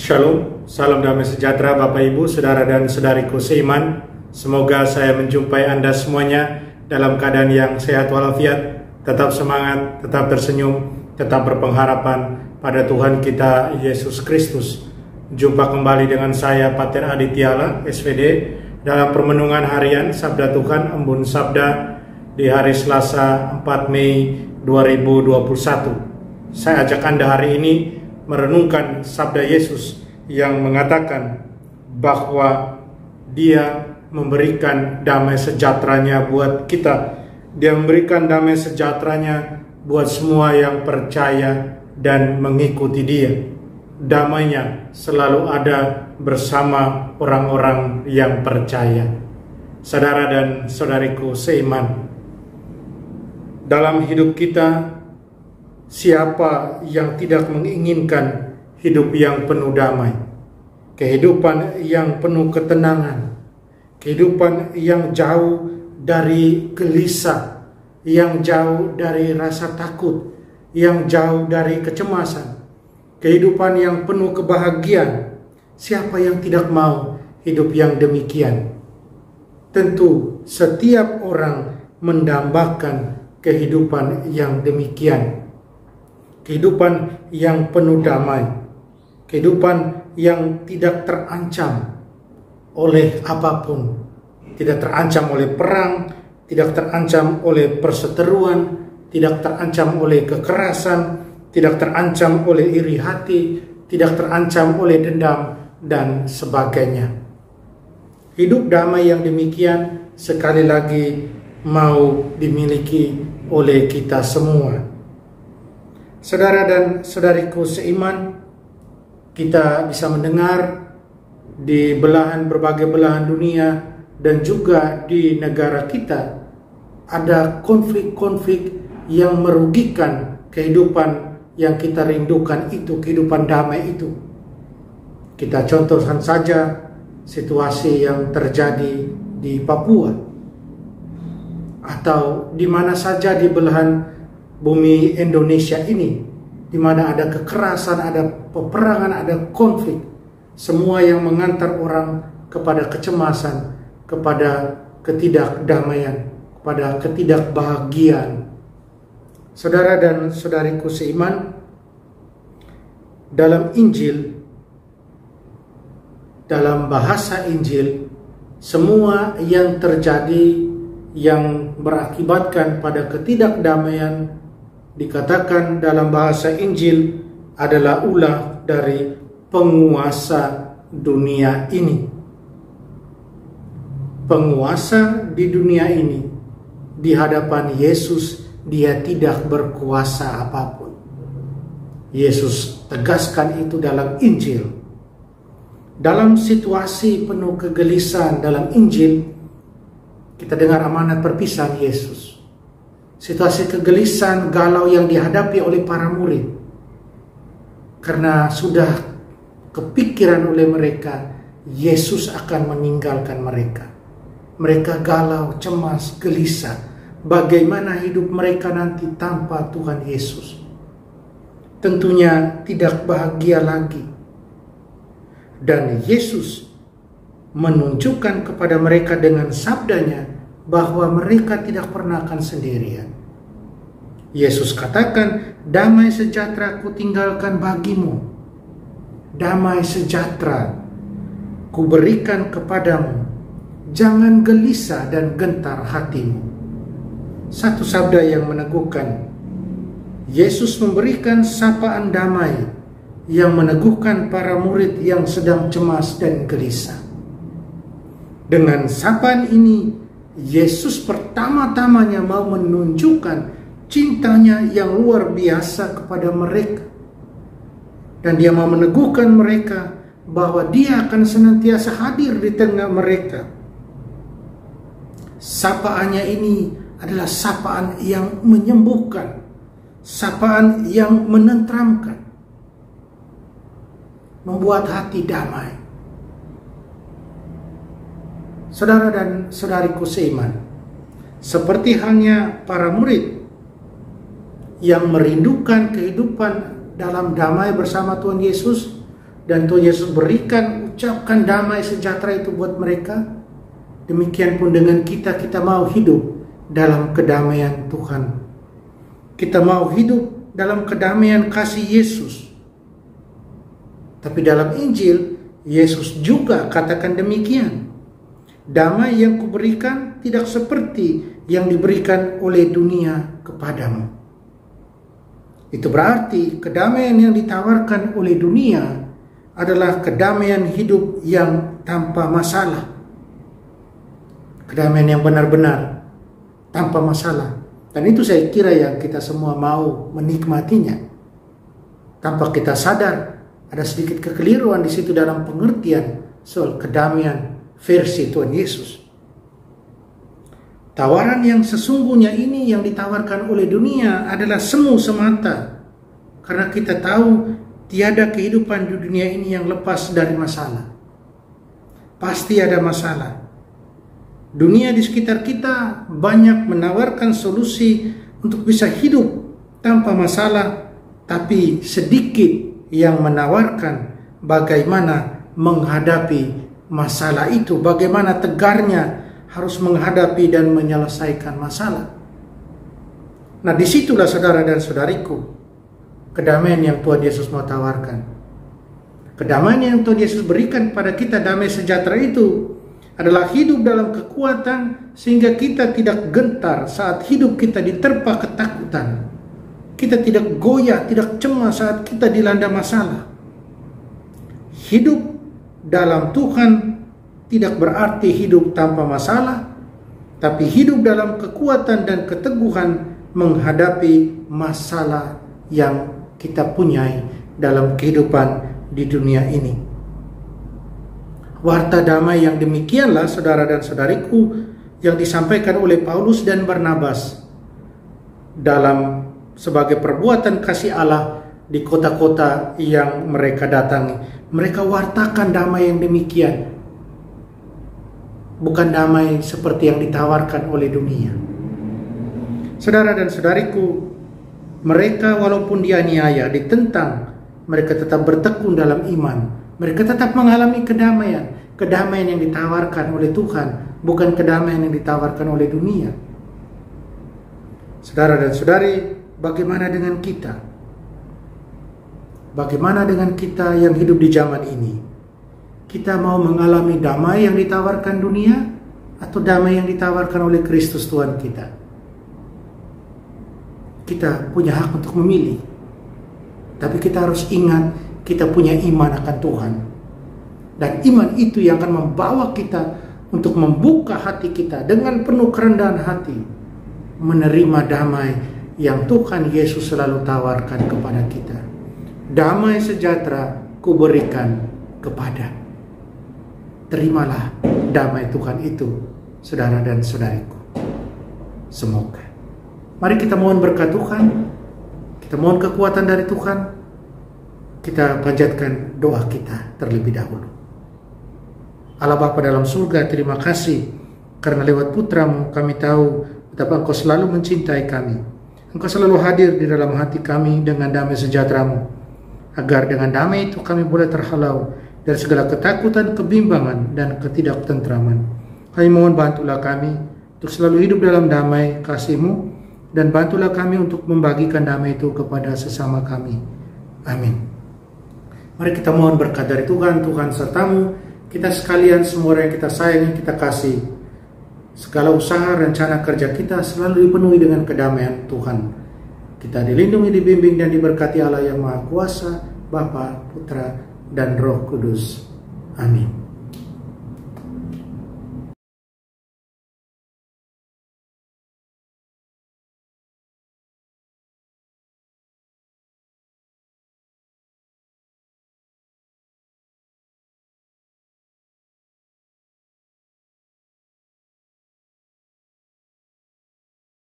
Shalom, salam damai sejahtera Bapak Ibu, Saudara dan Saudariku seiman. Semoga saya menjumpai Anda semuanya dalam keadaan yang sehat walafiat, tetap semangat, tetap tersenyum, tetap berpengharapan pada Tuhan kita Yesus Kristus. Jumpa kembali dengan saya Pater Adi Tiala, SVD, dalam permenungan harian Sabda Tuhan Embun Sabda di hari Selasa 4 Mei 2021. Saya ajak Anda hari ini merenungkan sabda Yesus yang mengatakan bahwa Dia memberikan damai sejahteranya buat kita. Dia memberikan damai sejahteranya buat semua yang percaya dan mengikuti Dia. Damainya selalu ada bersama orang-orang yang percaya. Saudara dan saudariku seiman, dalam hidup kita, siapa yang tidak menginginkan hidup yang penuh damai, kehidupan yang penuh ketenangan, kehidupan yang jauh dari gelisah, yang jauh dari rasa takut, yang jauh dari kecemasan, kehidupan yang penuh kebahagiaan. Siapa yang tidak mau hidup yang demikian? Tentu setiap orang mendambakan kehidupan yang demikian. Kehidupan yang penuh damai, kehidupan yang tidak terancam oleh apapun, tidak terancam oleh perang, tidak terancam oleh perseteruan, tidak terancam oleh kekerasan, tidak terancam oleh iri hati, tidak terancam oleh dendam, dan sebagainya. Hidup damai yang demikian sekali lagi mau dimiliki oleh kita semua. Saudara dan saudariku seiman, kita bisa mendengar di berbagai belahan dunia dan juga di negara kita ada konflik-konflik yang merugikan kehidupan yang kita rindukan itu, kehidupan damai itu. Kita contohkan saja situasi yang terjadi di Papua atau di mana saja di belahan bumi Indonesia ini, di mana ada kekerasan, ada peperangan, ada konflik, semua yang mengantar orang kepada kecemasan, kepada ketidakdamaian, kepada ketidakbahagiaan. Saudara dan saudariku seiman, dalam Injil, dalam bahasa Injil, semua yang terjadi yang berakibatkan pada ketidakdamaian dikatakan dalam bahasa Injil adalah ulah dari penguasa dunia ini. Penguasa di dunia ini, di hadapan Yesus, Dia tidak berkuasa apapun. Yesus tegaskan itu dalam Injil. Dalam situasi penuh kegelisahan dalam Injil, kita dengar amanat perpisahan Yesus. Situasi kegelisahan, galau yang dihadapi oleh para murid. Karena sudah kepikiran oleh mereka, Yesus akan meninggalkan mereka. Mereka galau, cemas, gelisah. Bagaimana hidup mereka nanti tanpa Tuhan Yesus? Tentunya tidak bahagia lagi. Dan Yesus menunjukkan kepada mereka dengan sabdanya bahwa mereka tidak pernah akan sendirian. Yesus katakan, damai sejahtera ku tinggalkan bagimu. Damai sejahtera ku berikan kepadamu. Jangan gelisah dan gentar hatimu. Satu sabda yang meneguhkan. Yesus memberikan sapaan damai yang meneguhkan para murid yang sedang cemas dan gelisah. Dengan sapaan ini, Yesus pertama-tamanya mau menunjukkan cintanya yang luar biasa kepada mereka. Dan Dia mau meneguhkan mereka bahwa Dia akan senantiasa hadir di tengah mereka. Sapaannya ini adalah sapaan yang menyembuhkan, sapaan yang menenteramkan, membuat hati damai. Saudara dan saudariku seiman, seperti halnya para murid yang merindukan kehidupan dalam damai bersama Tuhan Yesus, dan Tuhan Yesus berikan, ucapkan damai sejahtera itu buat mereka, demikian pun dengan kita mau hidup dalam kedamaian Tuhan. Kita mau hidup dalam kedamaian kasih Yesus. Tapi dalam Injil, Yesus juga katakan demikian. Damai yang kuberikan tidak seperti yang diberikan oleh dunia kepadamu. Itu berarti kedamaian yang ditawarkan oleh dunia adalah kedamaian hidup yang tanpa masalah. Kedamaian yang benar-benar tanpa masalah. Dan itu saya kira yang kita semua mau menikmatinya. Tanpa kita sadar, ada sedikit kekeliruan di situ dalam pengertian soal kedamaian versi Tuhan Yesus. Tawaran yang sesungguhnya ini yang ditawarkan oleh dunia adalah semu semata. Karena kita tahu tiada kehidupan di dunia ini yang lepas dari masalah. Pasti ada masalah. Dunia di sekitar kita banyak menawarkan solusi untuk bisa hidup tanpa masalah, tapi sedikit yang menawarkan bagaimana menghadapi masalah itu, bagaimana tegarnya harus menghadapi dan menyelesaikan masalah. Nah, disitulah saudara dan saudariku, kedamaian yang Tuhan Yesus mau tawarkan. Kedamaian yang Tuhan Yesus berikan kepada kita, damai sejahtera itu, adalah hidup dalam kekuatan sehingga kita tidak gentar saat hidup kita diterpa ketakutan. Kita tidak goyah, tidak cemas saat kita dilanda masalah. Hidup dalam Tuhan tidak berarti hidup tanpa masalah, tapi hidup dalam kekuatan dan keteguhan menghadapi masalah yang kita punyai dalam kehidupan di dunia ini. Warta damai yang demikianlah saudara dan saudariku yang disampaikan oleh Paulus dan Barnabas dalam sebagai perbuatan kasih Allah di kota-kota yang mereka datangi. Mereka wartakan damai yang demikian. Bukan damai seperti yang ditawarkan oleh dunia. Saudara dan saudariku, mereka walaupun dianiaya, ditentang, mereka tetap bertekun dalam iman. Mereka tetap mengalami kedamaian. Kedamaian yang ditawarkan oleh Tuhan, bukan kedamaian yang ditawarkan oleh dunia. Saudara dan saudari, bagaimana dengan kita? Bagaimana dengan kita yang hidup di zaman ini? Kita mau mengalami damai yang ditawarkan dunia atau damai yang ditawarkan oleh Kristus Tuhan kita? Kita punya hak untuk memilih. Tapi kita harus ingat kita punya iman akan Tuhan. Dan iman itu yang akan membawa kita untuk membuka hati kita dengan penuh kerendahan hati, menerima damai yang Tuhan Yesus selalu tawarkan kepada kita. Damai sejahtera kuberikan kepada. Terimalah damai Tuhan itu, saudara dan saudariku. Semoga. Mari kita mohon berkat Tuhan, kita mohon kekuatan dari Tuhan, kita panjatkan doa kita terlebih dahulu. Allah Bapa dalam surga, terima kasih karena lewat putra-Mu kami tahu betapa Engkau selalu mencintai kami. Engkau selalu hadir di dalam hati kami dengan damai sejahtera-Mu, agar dengan damai itu kami boleh terhalau dari segala ketakutan, kebimbangan, dan ketidaktentraman. Kami mohon bantulah kami untuk selalu hidup dalam damai kasih-Mu, dan bantulah kami untuk membagikan damai itu kepada sesama kami. Amin. Mari kita mohon berkat dari Tuhan, Tuhan sertamu, kita sekalian semua yang kita sayangi, kita kasih. Segala usaha, rencana kerja kita selalu dipenuhi dengan kedamaian Tuhan. Kita dilindungi, dibimbing, dan diberkati Allah yang Maha Kuasa, Bapa, Putra, dan Roh Kudus. Amin.